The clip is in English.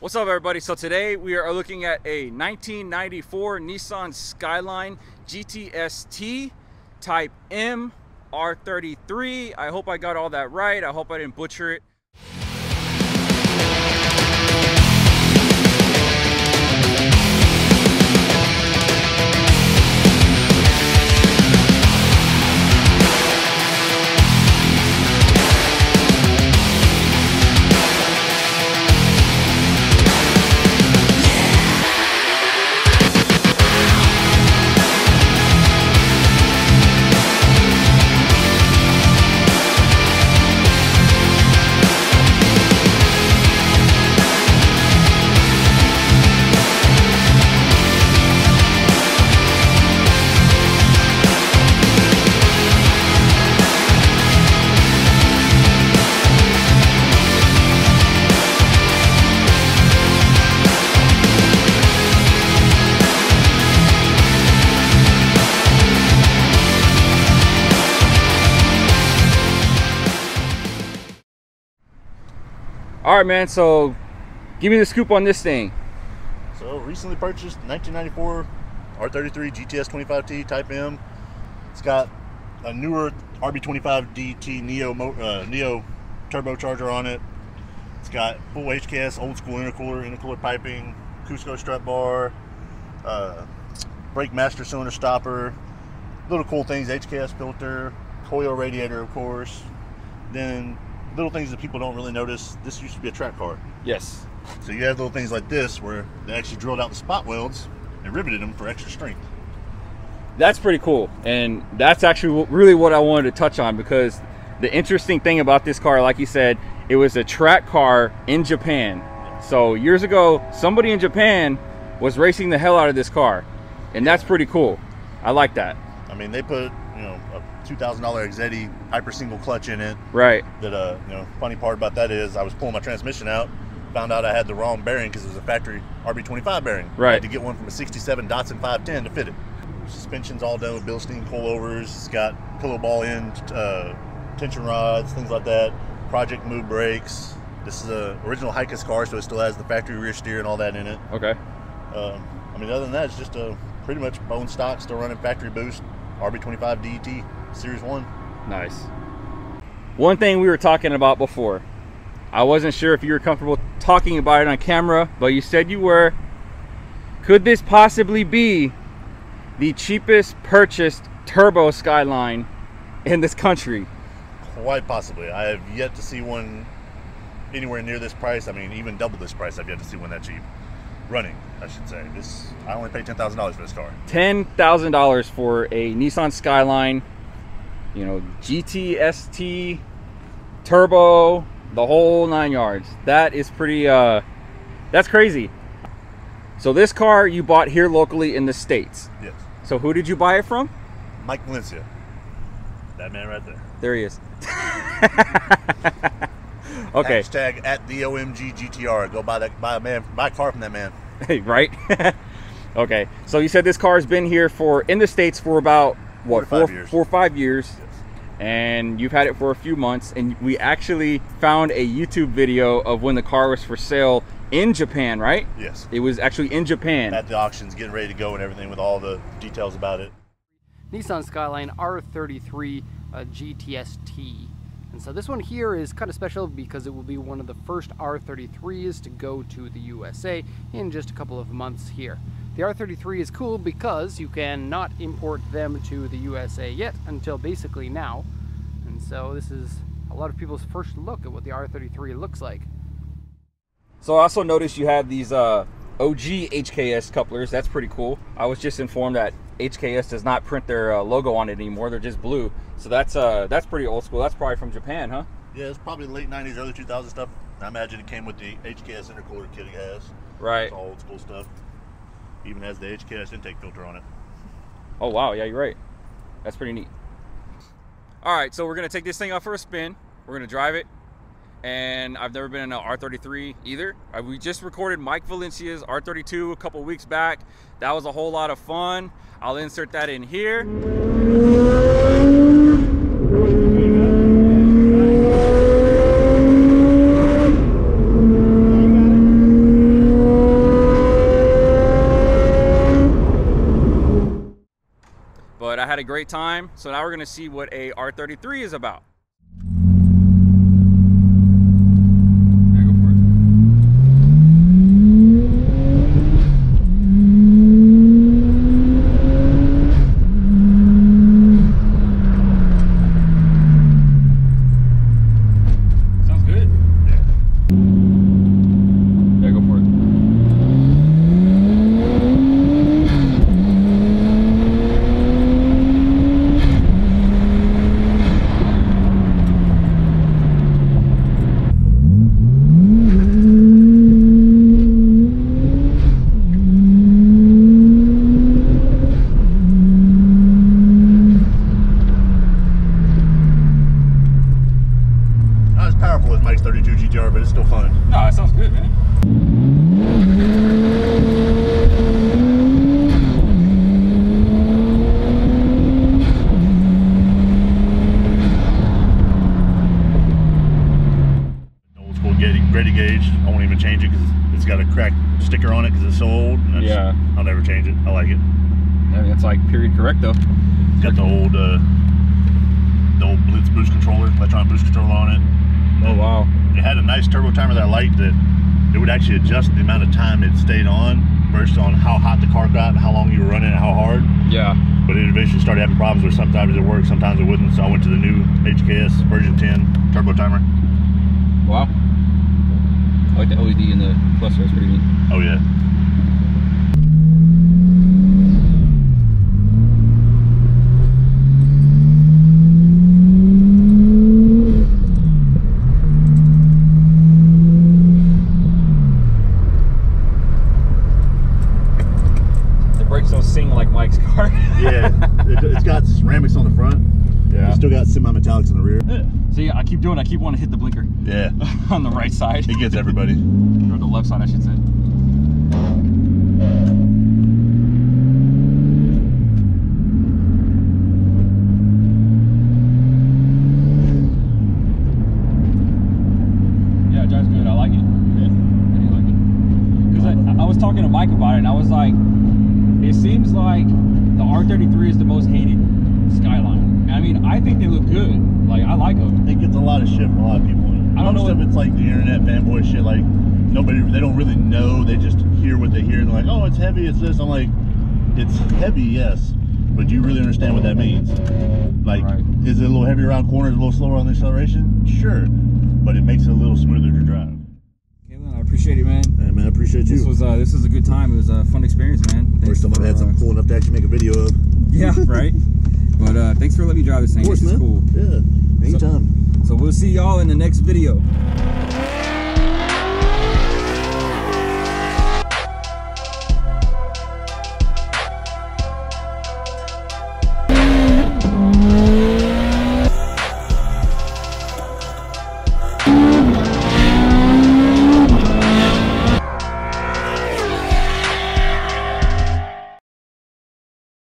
What's up, everybody? So today we are looking at a 1994 Nissan Skyline GTST Type M R33. I hope I got all that right. I hope I didn't butcher it. All right, man, so give me the scoop on this thing. So recently purchased 1994 R33 GTS 25T Type M. It's got a newer RB25DT Neo turbocharger on it. It's got full HKS old school intercooler piping, Cusco strut bar, brake master cylinder stopper, little cool things, HKS filter, coil radiator, of course. Then little things that people don't really notice. This used to be a track car. Yes. So you have little things like this where they actually drilled out the spot welds and riveted them for extra strength. That's pretty cool, and that's actually really what I wanted to touch on, because the interesting thing about this car, like you said, it was a track car in Japan. So years ago, somebody in Japan was racing the hell out of this car, and that's pretty cool. I like that. I mean, they put, you know, a $2,000 Exetti hyper single clutch in it. Right. That you know, funny part about that is I was pulling my transmission out, found out I had the wrong bearing because it was a factory RB25 bearing. Right. I had to get one from a 67 Datsun 510 to fit it. Suspension's all done with Bilstein coilovers. It's got pillow ball end tension rods, things like that. Project Move brakes. This is a original Hikus car, so it still has the factory rear steer and all that in it. Okay. I mean, other than that, it's just a pretty much bone stock, still running factory boost RB25 DET Series 1. Nice. One thing we were talking about before, I wasn't sure if you were comfortable talking about it on camera, but you said you were. Could this possibly be the cheapest purchased turbo Skyline in this country? Quite possibly. I have yet to see one anywhere near this price. I mean, even double this price, I've yet to see one that cheap. Running, I should say. I only paid $10,000 for this car. $10,000 for a Nissan Skyline, you know, GTST, turbo, the whole 9 yards. That is pretty, that's crazy. So this car you bought here locally in the States. Yes. So who did you buy it from? Mike Valencia. That man right there. There he is. Okay. Hashtag at the OMG GTR. Go buy a car from that man. Right. Okay. So you said this car has been here in the States for about what, 4 or 5 years. Yes. And you've had it for a few months, and we actually found a YouTube video of when the car was for sale in Japan, right? Yes. It was actually in Japan. At the auctions, getting ready to go and everything with all the details about it. Nissan Skyline R33 GTST. And so this one here is kind of special because it will be one of the first R33s to go to the USA in just a couple of months here. The R33 is cool because you can not import them to the USA yet until basically now. And so this is a lot of people's first look at what the R33 looks like. So I also noticed you have these OG HKS couplers. That's pretty cool. I was just informed that HKS does not print their logo on it anymore. They're just blue. So that's pretty old school. That's probably from Japan, huh? Yeah, it's probably late 90s, early 2000s stuff. I imagine it came with the HKS intercooler kit it has. Right. It's all old school stuff. Even has the HKS intake filter on it. Oh, wow. Yeah, you're right. That's pretty neat. All right, so we're going to take this thing out for a spin. We're going to drive it. And I've never been in an R33 either. We just recorded Mike Valencia's R32 a couple weeks back. That was a whole lot of fun. I'll insert that in here. now we're gonna see what a R33 is about. Yeah, go for it. Sounds good. Yeah, go for it. Not as powerful as Mike's 32 GTR, but it's still fun. No, it sounds good, man. Old school ready gauge. I won't even change it because it's got a cracked sticker on it because it's so old. And Yeah. I'll never change it. I like it. I mean, it's like period correct though. It's got the old Blitz boost controller, electronic boost controller on it. Oh wow. It had a nice turbo timer that I liked, that it would actually adjust the amount of time it stayed on based on how hot the car got and how long you were running and how hard. Yeah. But it eventually started having problems where sometimes it worked, sometimes it wouldn't. So I went to the new HKS version 10 turbo timer. Wow. I like the LED in the cluster, it's pretty neat. Oh yeah. The brakes don't sing like Mike's car. Yeah, it's got ceramics on the front. Yeah. It's still got semi-metallics in the rear. See, I keep wanting to hit the blinker. Yeah. On the right side. It gets everybody. Or the left side, I should say. Yeah, it drives good. I like it. Yeah, I do like it. Because I was talking to Mike about it, and I was like, it seems like the R33 is the most hated Skyline. I mean, I think they look good. Like, I like them. It gets a lot of shit from a lot of people. I don't know Most of it's like the internet fanboy shit. Like, they don't really know. They just hear what they hear and they're like, oh, it's heavy, it's this. I'm like, it's heavy, yes, but do you really understand what that means? Like, Right. Is it a little heavier around corners, a little slower on the acceleration? Sure, but it makes it a little smoother to drive. Kayla, I appreciate it, man. Hey, man, I appreciate you. This was a good time. It was a fun experience, man. First time I've had something cool enough to actually make a video of. Yeah, right. But thanks for letting me drive this thing. Of course, This is man. cool. Yeah, anytime. So we'll see y'all in the next video.